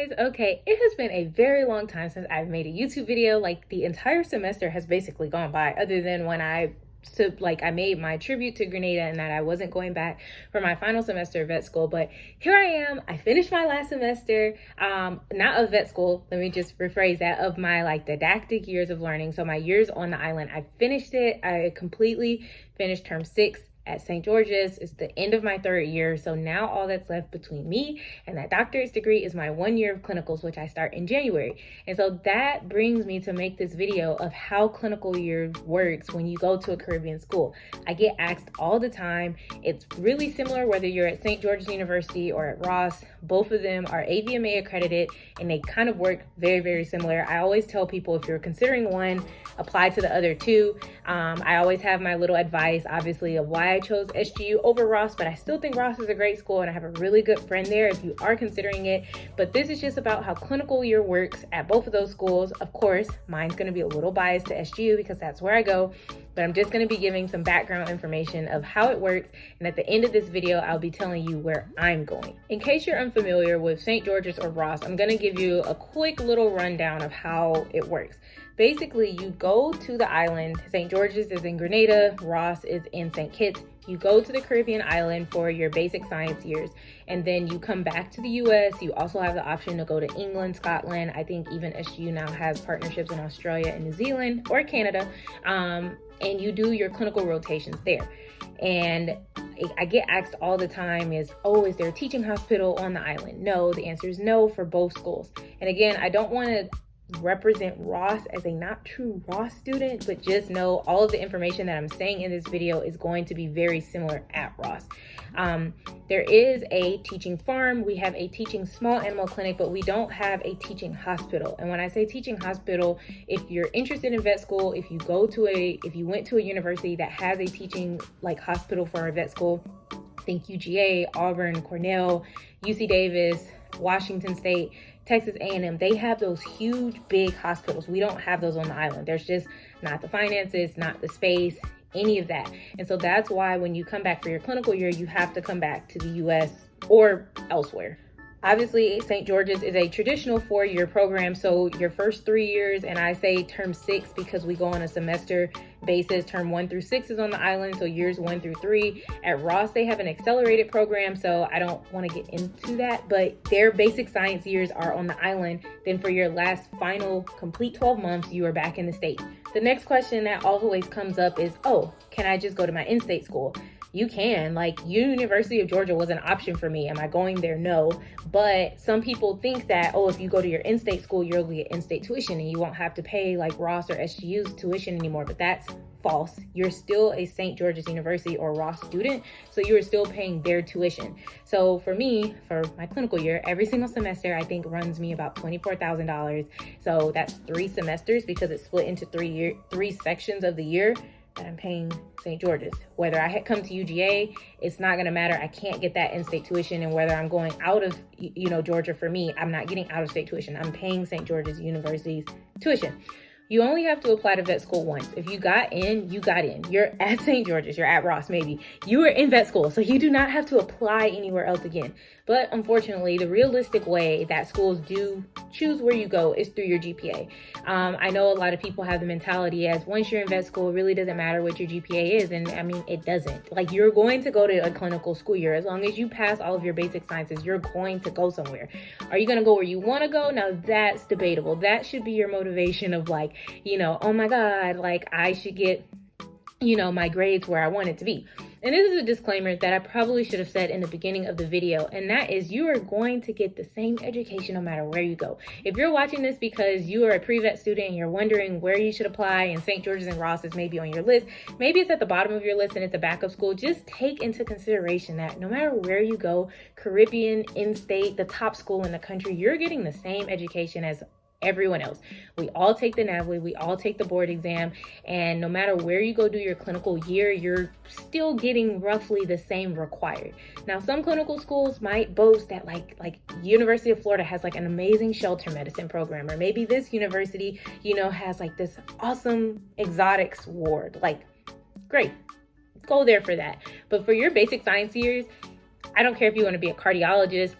guys. Okay, it has been a very long time since I've made a YouTube video. Like the entire semester has basically gone by, other than when I made my tribute to Grenada and that I wasn't going back for my final semester of vet school. But here I am. I finished my last semester, not of vet school, let me just rephrase that, of my didactic years of learning. So my years on the island, I finished it. I completely finished term 6 at St. George's. It's the end of my 3rd year. So now all that's left between me and that doctorate's degree is my 1 year of clinicals, which I start in January. And so that brings me to make this video of how clinical year works when you go to a Caribbean school. I get asked all the time. It's really similar whether you're at St. George's University or at Ross. Both of them are AVMA accredited and they kind of work very, very similar. I always tell people, if you're considering one, apply to the other two. I always have my little advice, obviously, of why I chose SGU over Ross, but I still think Ross is a great school and I have a really good friend there if you are considering it. But this is just about how clinical year works at both of those schools. Of course, mine's going to be a little biased to SGU because that's where I go, but I'm just going to be giving some background information of how it works. And at the end of this video, I'll be telling you where I'm going. In case you're unfamiliar with St. George's or Ross, I'm going to give you a quick little rundown of how it works. Basically, you go to the island. St. George's is in Grenada, Ross is in St. Kitts. You go to the Caribbean island for your basic science years, and then you come back to the US. You also have the option to go to England, Scotland. I think even SGU now has partnerships in Australia and New Zealand or Canada, and you do your clinical rotations there. And I get asked all the time is there a teaching hospital on the island? No, the answer is no for both schools. And again, I don't want to represent Ross as a not true Ross student, but just know all of the information that I'm saying in this video is going to be very similar at Ross. There is a teaching farm, we have a teaching small animal clinic, but we don't have a teaching hospital. And when I say teaching hospital, if you're interested in vet school, if you went to a university that has a teaching hospital for a vet school, think UGA, Auburn, Cornell, UC Davis, Washington State, Texas A&M, they have those huge, big hospitals. We don't have those on the island. There's just not the finances, not the space, any of that. And so that's why when you come back for your clinical year, you have to come back to the US or elsewhere. Obviously, St. George's is a traditional 4-year program. So your first 3 years, and I say term 6 because we go on a semester basis, term 1 through 6 is on the island. So years 1 through 3. At Ross, they have an accelerated program. So I don't want to get into that, but their basic science years are on the island. Then for your last final complete 12 months, you are back in the state. The next question that always comes up is, can I just go to my in-state school? You can. University of Georgia was an option for me. Am I going there? No. But some people think that, if you go to your in-state school, you'll get in-state tuition and you won't have to pay Ross or SGU's tuition anymore. But that's false. You're still a St. George's University or Ross student, so you are still paying their tuition. So for me, for my clinical year, every single semester I think runs me about $24,000. So that's 3 semesters because it's split into 3 sections of the year that I'm paying St. George's. Whether I had come to UGA, it's not going to matter. I can't get that in-state tuition. And whether I'm going out of, Georgia, for me, I'm not getting out-of-state tuition. I'm paying St. George's University's tuition. You only have to apply to vet school once. If you got in, you got in. You're at St. George's, you're at Ross maybe. You are in vet school, so you do not have to apply anywhere else again. But unfortunately, the realistic way that schools do choose where you go is through your GPA. I know a lot of people have the mentality as once you're in vet school, it really doesn't matter what your GPA is. And I mean, it doesn't. You're going to go to a clinical school year. As long as you pass all of your basic sciences, you're going to go somewhere. Are you going to go where you want to go? Now that's debatable. That should be your motivation of oh my God, I should get, my grades where I want it to be. And this is a disclaimer that I probably should have said in the beginning of the video, and that is you are going to get the same education no matter where you go. If you're watching this because you are a pre-vet student and you're wondering where you should apply and St. George's and Ross is maybe on your list, maybe it's at the bottom of your list and it's a backup school, just take into consideration that no matter where you go, Caribbean, in-state, the top school in the country, you're getting the same education as everyone else. We all take the NAVLE, we all take the board exam, and no matter where you go do your clinical year, you're still getting roughly the same required. Now, some clinical schools might boast that like University of Florida has an amazing shelter medicine program, or maybe this university, has this awesome exotics ward. Great, go there for that. But for your basic science years, I don't care if you want to be a cardiologist,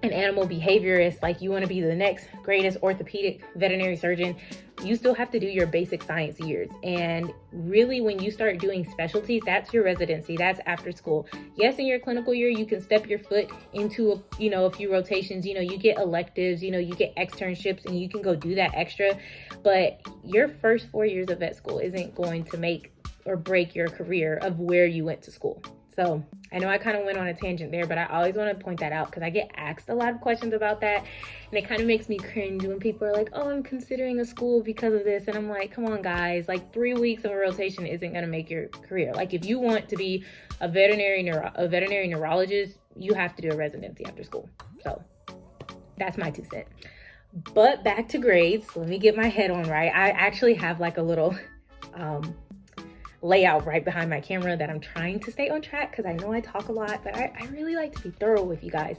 an animal behaviorist, like you want to be the next greatest orthopedic veterinary surgeon, you still have to do your basic science years. And really, when you start doing specialties, that's your residency, that's after school. Yes, in your clinical year, you can step your foot into a few rotations, you get electives, you get externships, and you can go do that extra. But your first 4 years of vet school isn't going to make or break your career of where you went to school. So I know I kind of went on a tangent there, but I always want to point that out because I get asked a lot of questions about that. And it kind of makes me cringe when people are like, oh, I'm considering a school because of this. And I'm like, come on, guys, like 3 weeks of a rotation isn't going to make your career. Like if you want to be a veterinary neurologist, you have to do a residency after school. So that's my 2 cents. But back to grades. Let me get my head on right. I actually have like a little layout right behind my camera that I'm trying to stay on track because I know I talk a lot, but I really like to be thorough with you guys.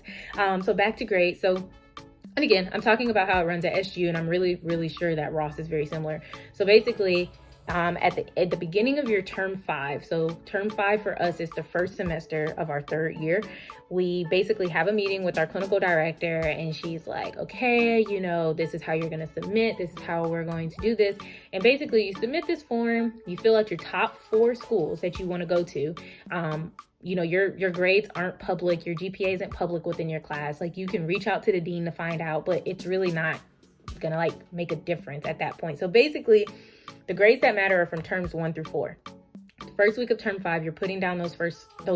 So back to grades. So, and again, I'm talking about how it runs at SGU, and I'm really sure that Ross is very similar. So basically, at the beginning of your term 5, so term 5 for us is the first semester of our 3rd year, we basically have a meeting with our clinical director, and she's like, okay, this is how you're going to submit, this is how we're going to do this. And basically you submit this form, you fill out your top 4 schools that you want to go to. Your grades aren't public, your GPA isn't public within your class. Like you can reach out to the dean to find out, but it's really not gonna like make a difference at that point. So basically the grades that matter are from terms 1 through 4. The first week of term 5, you're putting down those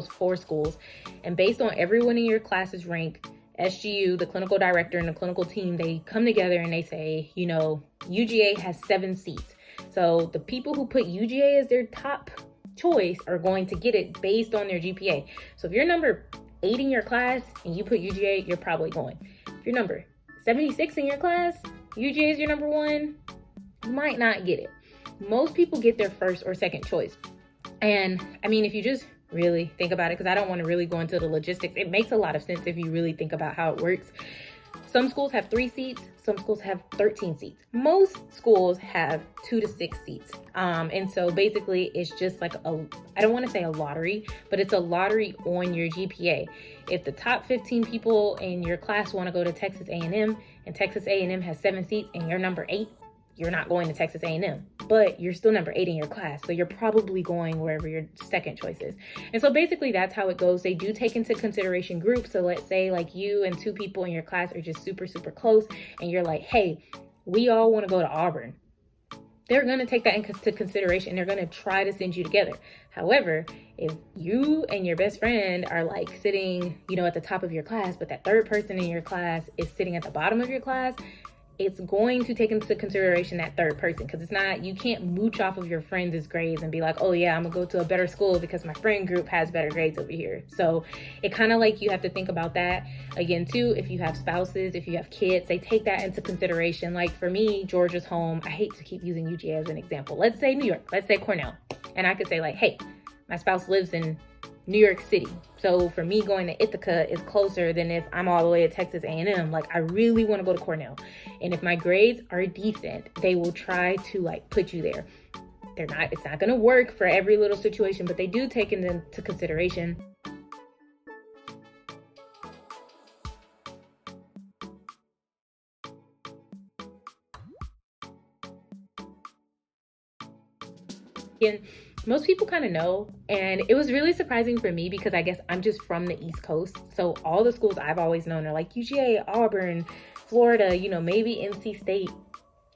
4 schools, and based on everyone in your class's rank, SGU, the clinical director, and the clinical team, they come together and they say, UGA has 7 seats. So the people who put UGA as their top choice are going to get it based on their GPA. So if you're number 8 in your class and you put UGA, you're probably going. If you're number 76 in your class, UGA is your number 1, you might not get it. Most people get their first or second choice. And I mean, if you just really think about it, because I don't want to really go into the logistics, it makes a lot of sense if you really think about how it works. Some schools have 3 seats, some schools have 13 seats. Most schools have 2 to 6 seats. And so basically it's just like I don't want to say a lottery, but it's a lottery on your GPA. If the top 15 people in your class want to go to Texas A&M, and Texas A&M has 7 seats and you're number 8, you're not going to Texas A&M, but you're still number 8 in your class. So you're probably going wherever your second choice is. And so basically that's how it goes. They do take into consideration groups. So let's say like you and 2 people in your class are just super close, and you're like, hey, we all want to go to Auburn. They're going to take that into consideration. They're going to try to send you together. However, if you and your best friend are like sitting, at the top of your class, but that third person in your class is sitting at the bottom of your class, it's going to take into consideration that third person, because it's not, you can't mooch off of your friends' grades and be like, oh yeah, I'm gonna go to a better school because my friend group has better grades over here. So it kind of like, you have to think about that again too. If you have spouses, if you have kids, they take that into consideration. Like for me, Georgia's home. I hate to keep using UGA as an example. Let's say New York, let's say Cornell. And I could say like, hey, my spouse lives in New York City. So for me, going to Ithaca is closer than if I'm all the way at Texas A&M. Like I really want to go to Cornell. And if my grades are decent, they will try to like put you there. It's not going to work for every little situation, but they do take it into consideration. And most people kind of know, and it was really surprising for me because I guess I'm just from the East Coast. So all the schools I've always known are like UGA, Auburn, Florida, maybe NC State,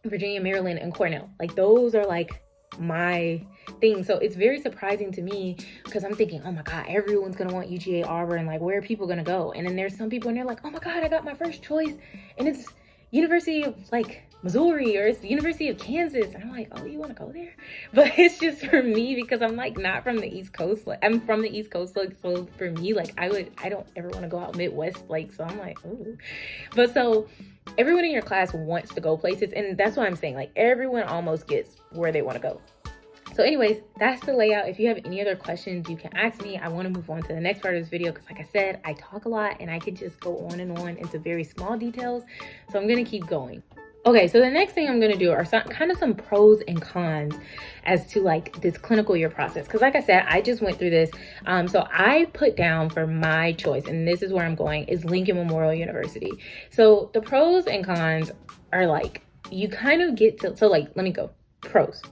Virginia, Maryland, and Cornell. Like those are like my thing. So it's very surprising to me because I'm thinking, oh my God, everyone's going to want UGA, Auburn. Like where are people going to go? And then there's some people and they're like, oh my God, I got my first choice. And it's University of like Missouri, or it's the University of Kansas. And I'm like, oh, you want to go there? But it's just for me because I'm like not from the East Coast. Like I'm from the East Coast. Like, so for me, like I don't ever want to go out Midwest. Like, so I'm like, oh, but so everyone in your class wants to go places. And that's what I'm saying. Like everyone almost gets where they want to go. So anyways, that's the layout. If you have any other questions, you can ask me. I want to move on to the next part of this video because like I said, I talk a lot and I could just go on and on into very small details. So I'm going to keep going. Okay, so the next thing I'm gonna do are some pros and cons as to like this clinical year process. Because like I said, I just went through this. So I put down for my choice, and this is where I'm going, is Lincoln Memorial University. So the pros and cons are like, you kind of get to, so like, let me go. Pros.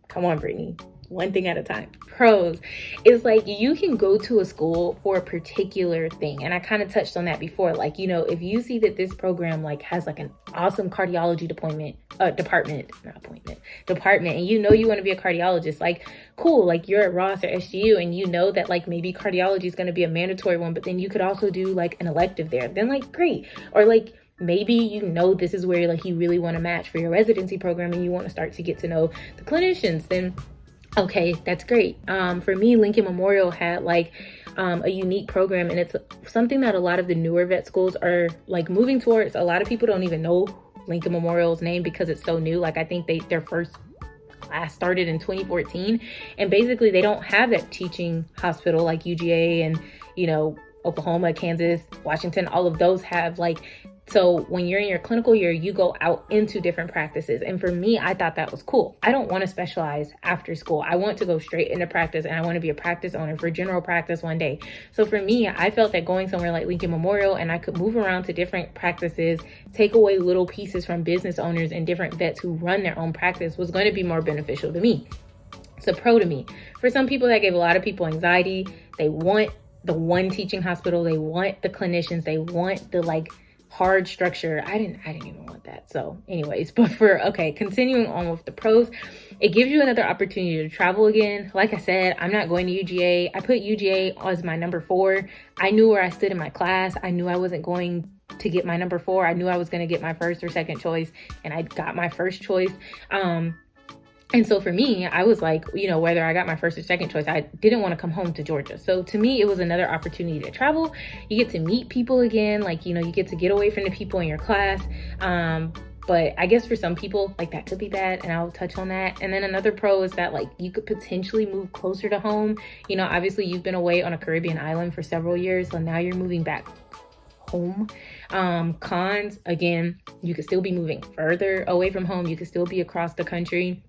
Come on, Brittany. One thing at a time. Pros is like, you can go to a school for a particular thing, and I kind of touched on that before. Like, you know, if you see that this program like has like an awesome cardiology department, and you know you want to be a cardiologist, like cool, like you're at Ross or SGU and you know that like maybe cardiology is going to be a mandatory one, but then you could also do like an elective there, then like great. Or like maybe you know this is where like you really want to match for your residency program and you want to start to get to know the clinicians, then okay, that's great. For me, Lincoln Memorial had like a unique program, and it's something that a lot of the newer vet schools are like moving towards. A lot of people don't even know Lincoln Memorial's name because it's so new. Like I think their first class started in 2014, and basically they don't have that teaching hospital like UGA and, you know, Oklahoma, Kansas, Washington, all of those have like. So when you're in your clinical year, you go out into different practices. And for me, I thought that was cool. I don't want to specialize after school. I want to go straight into practice, and I want to be a practice owner for general practice one day. So for me, I felt that going somewhere like Lincoln Memorial and I could move around to different practices, take away little pieces from business owners and different vets who run their own practice was going to be more beneficial to me. It's a pro to me. For some people, that gave a lot of people anxiety. They want the one teaching hospital. They want the clinicians. They want the like hard structure. I didn't even want that. So anyways, but continuing on with the pros, it gives you another opportunity to travel again. Like I said, I'm not going to UGA. I put UGA as my number 4. I knew where I stood in my class. I knew I wasn't going to get my number 4. I knew I was going to get my first or second choice, and I got my first choice. And so for me, I was like, you know, whether I got my first or second choice, I didn't want to come home to Georgia. So to me, it was another opportunity to travel. You get to meet people again. Like, you know, you get to get away from the people in your class. But I guess for some people, like that could be bad, and I'll touch on that. And then another pro is that like you could potentially move closer to home. You know, obviously you've been away on a Caribbean island for several years, so now you're moving back home. Cons, again, you could still be moving further away from home. You could still be across the country.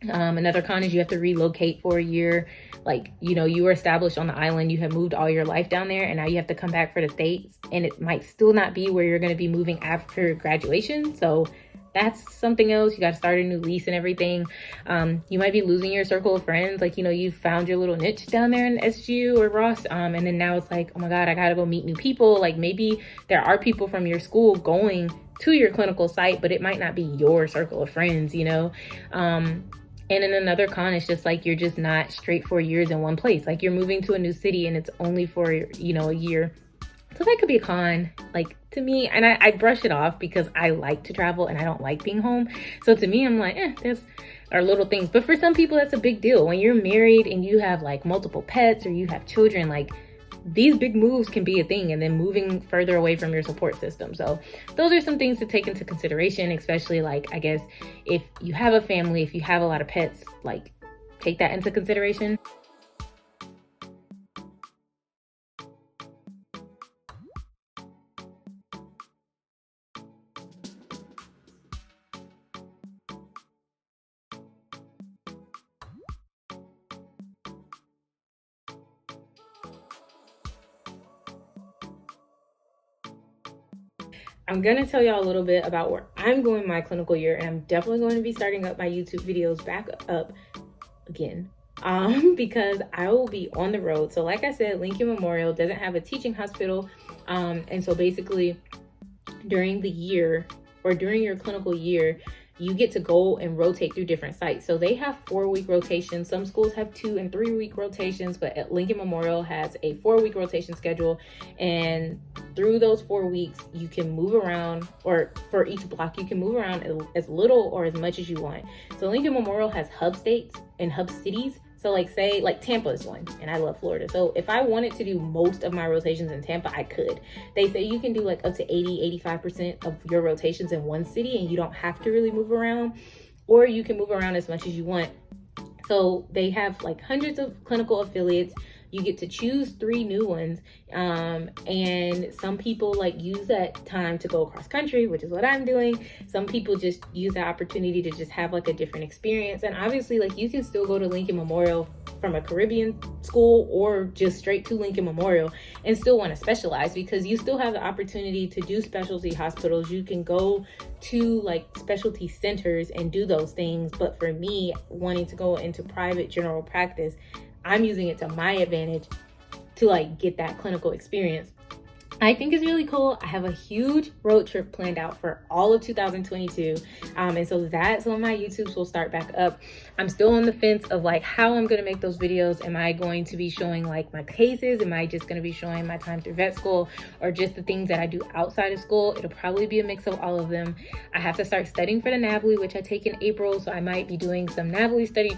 Another con is you have to relocate for a year. Like, you know, you were established on the island, you have moved all your life down there, and now you have to come back for the States, and it might still not be where you're going to be moving after graduation. So that's something else. You got to start a new lease and everything. You might be losing your circle of friends. Like, you know, you found your little niche down there in SGU or Ross. And then now it's like, oh my God, I got to go meet new people. Like maybe there are people from your school going to your clinical site, but it might not be your circle of friends, you know? And then another con is just like, you're just not straight for years in one place. Like you're moving to a new city and it's only for, you know, a year. So that could be a con, like to me, and I brush it off because I like to travel and I don't like being home. So to me, I'm like, there's are little things. But for some people, that's a big deal. When you're married and you have like multiple pets or you have children, like these big moves can be a thing, and then moving further away from your support system. So those are some things to take into consideration, especially like, I guess, if you have a family, if you have a lot of pets, like take that into consideration. I'm going to tell y'all a little bit about where I'm going my clinical year, and I'm definitely going to be starting up my YouTube videos back up again because I will be on the road. So like I said, Lincoln Memorial doesn't have a teaching hospital. And so basically during the year or during your clinical year, you get to go and rotate through different sites. So they have 4-week rotations. Some schools have 2 and 3-week rotations, but at Lincoln Memorial has a 4-week rotation schedule. And through those 4 weeks, you can move around, or for each block, you can move around as little or as much as you want. So Lincoln Memorial has hub states and hub cities. So like say like Tampa is one, and I love Florida. So if I wanted to do most of my rotations in Tampa, I could. They say you can do like up to 85% of your rotations in one city, and you don't have to really move around, or you can move around as much as you want. So they have like hundreds of clinical affiliates. you get to choose 3 new ones. And some people like use that time to go cross country, which is what I'm doing. Some people just use the opportunity to just have like a different experience. And obviously, like, you can still go to Lincoln Memorial from a Caribbean school or just straight to Lincoln Memorial and still want to specialize, because you still have the opportunity to do specialty hospitals. You can go to like specialty centers and do those things. But for me, wanting to go into private general practice, I'm using it to my advantage to like get that clinical experience. I think it's really cool. I have a huge road trip planned out for all of 2022. And so that's when my YouTubes will start back up. I'm still on the fence of like how I'm going to make those videos. Am I going to be showing like my cases? Am I just going to be showing my time through vet school, or just the things that I do outside of school? It'll probably be a mix of all of them. I have to start studying for the NAVLE, which I take in April. So I might be doing some NAVLE study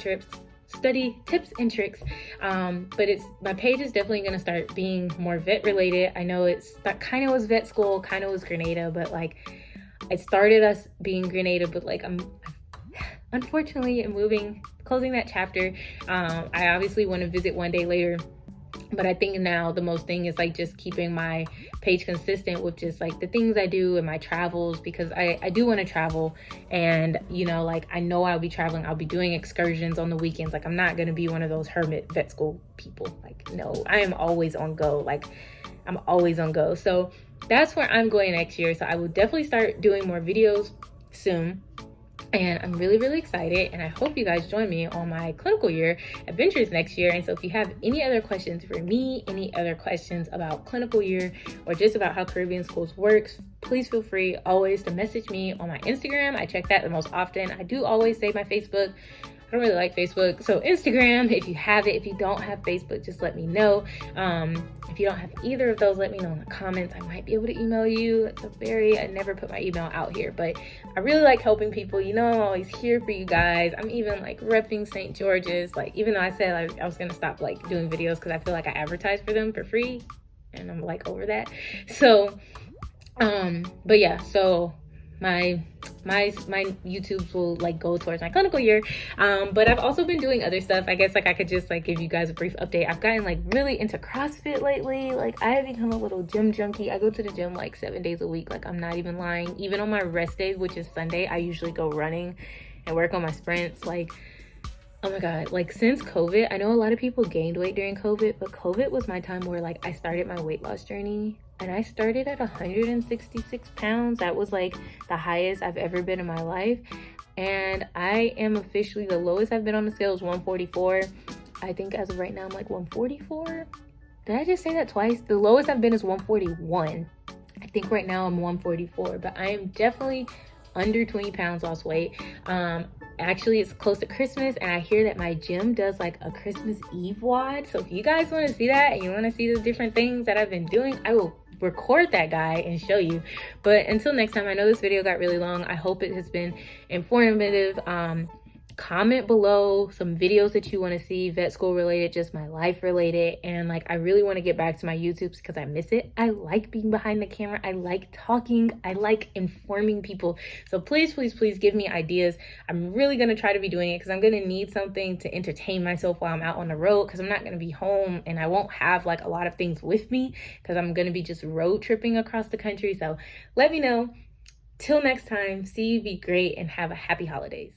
tips and tricks. But my page is definitely going to start being more vet related. I know that kind of was vet school, kind of was Grenada, but like it started us being Grenada, but like unfortunately I'm closing that chapter. I obviously want to visit one day later, but I think now the most thing is like just keeping my page consistent with just like the things I do and my travels, because I do want to travel. And you know, like I know I'll be traveling, I'll be doing excursions on the weekends. Like I'm not going to be one of those hermit vet school people. Like no, I am always on go. Like I'm always on go. So that's where I'm going next year. So I will definitely start doing more videos soon. And I'm really, really excited, and I hope you guys join me on my clinical year adventures next year. And so if you have any other questions for me, any other questions about clinical year, or just about how Caribbean schools works, please feel free always to message me on my Instagram. I check that the most often. I do always save my Facebook. I don't really like Facebook. So Instagram, if you have it. If you don't have Facebook, just let me know. If you don't have either of those, let me know in the comments. I might be able to email you. I never put my email out here, but I really like helping people. You know, I'm always here for you guys. I'm even like repping St. George's. Like, even though I said I was going to stop like doing videos because I feel like I advertise for them for free, and I'm like over that. So, but yeah, so my YouTubes will like go towards my clinical year. But I've also been doing other stuff. I guess like I could just like give you guys a brief update. I've gotten like really into CrossFit lately. Like I have become a little gym junkie. I go to the gym like 7 days a week. Like I'm not even lying. Even on my rest days, which is Sunday, I usually go running and work on my sprints. Like, oh my God, like since COVID, I know a lot of people gained weight during COVID, but COVID was my time where like I started my weight loss journey. And I started at 166 pounds. That was like the highest I've ever been in my life. And I am officially, the lowest I've been on the scale is 144. I think as of right now, I'm like 144. Did I just say that twice? The lowest I've been is 141. I think right now I'm 144, but I am definitely under 20 pounds lost weight. Actually, it's close to Christmas, and I hear that my gym does like a Christmas Eve WOD. So if you guys want to see that and you want to see the different things that I've been doing, I will record that guy and show you. But until next time, I know this video got really long. I hope it has been informative. Comment below some videos that you want to see, vet school related, just my life related. And like I really want to get back to my YouTubes because I miss it. I like being behind the camera. I like talking. I like informing people. So please, please, please give me ideas. I'm really going to try to be doing it because I'm going to need something to entertain myself while I'm out on the road, because I'm not going to be home and I won't have like a lot of things with me because I'm going to be just road tripping across the country. So let me know. Till next time, see you, be great, and have a happy holidays.